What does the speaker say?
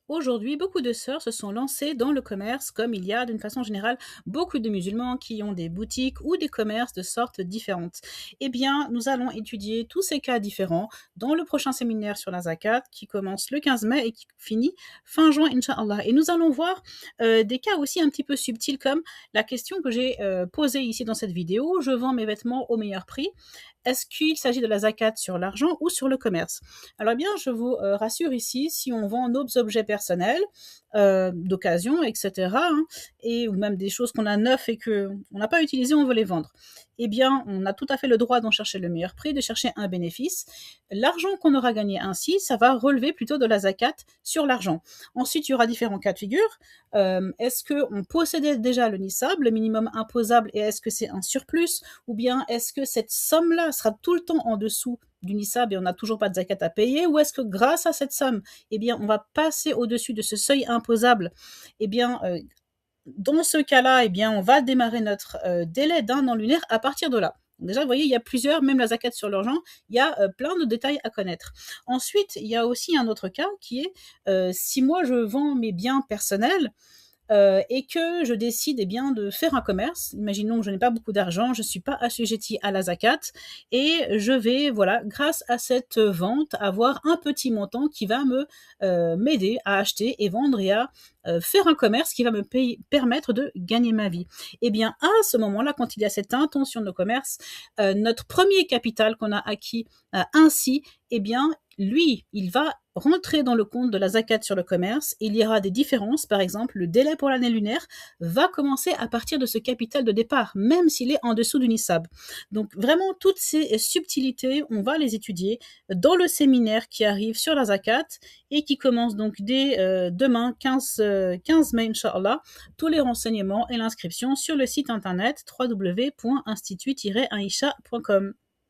Aujourd'hui, beaucoup de sœurs se sont lancées dans le commerce, comme il y a d'une façon générale beaucoup de musulmans qui ont des boutiques ou des commerces de sortes différentes. Eh bien, nous allons étudier tous ces cas différents dans le prochain séminaire sur la zakat qui commence le 15 mai et qui finit fin juin, Inch'Allah. Et nous allons voir des cas aussi un petit peu subtils comme la question que j'ai posée ici dans cette vidéo. Je vends mes vêtements au meilleur prix. Est-ce qu'il s'agit de la zakat sur l'argent ou sur le commerce? Alors bien, je vous rassure ici, si on vend nos objets personnels, d'occasion, etc., hein, et ou même des choses qu'on a neufs et qu'on n'a pas utilisées, on veut les vendre. Eh bien, on a tout à fait le droit d'en chercher le meilleur prix, de chercher un bénéfice. L'argent qu'on aura gagné ainsi, ça va relever plutôt de la zakat sur l'argent. Ensuite, il y aura différents cas de figure. Est-ce qu'on possédait déjà le nissab, le minimum imposable, et est-ce que c'est un surplus? Ou bien est-ce que cette somme-là sera tout le temps en dessous du nissab et on n'a toujours pas de zakat à payer? Ou est-ce que grâce à cette somme, eh bien, on va passer au-dessus de ce seuil imposable? Eh bien, dans ce cas-là, eh bien, on va démarrer notre délai d'un an lunaire à partir de là. Donc déjà, vous voyez, il y a plusieurs, même la zakat sur l'argent, il y a plein de détails à connaître. Ensuite, il y a aussi un autre cas qui est si moi je vends mes biens personnels, et que je décide, eh bien, de faire un commerce. Imaginons que je n'ai pas beaucoup d'argent, je ne suis pas assujettie à la zakat et je vais, voilà, grâce à cette vente, avoir un petit montant qui va m'aider à acheter et vendre et à faire un commerce qui va me permettre de gagner ma vie. Eh bien, à ce moment-là, quand il y a cette intention de commerce, notre premier capital qu'on a acquis ainsi, eh bien, lui, il va rentrer dans le compte de la zakat sur le commerce. Il y aura des différences. Par exemple, le délai pour l'année lunaire va commencer à partir de ce capital de départ, même s'il est en dessous du nissab. Donc, vraiment, toutes ces subtilités, on va les étudier dans le séminaire qui arrive sur la zakat et qui commence donc dès demain, 15 mai, Inch'Allah. Tous les renseignements et l'inscription sur le site internet www.institut-aisha.com.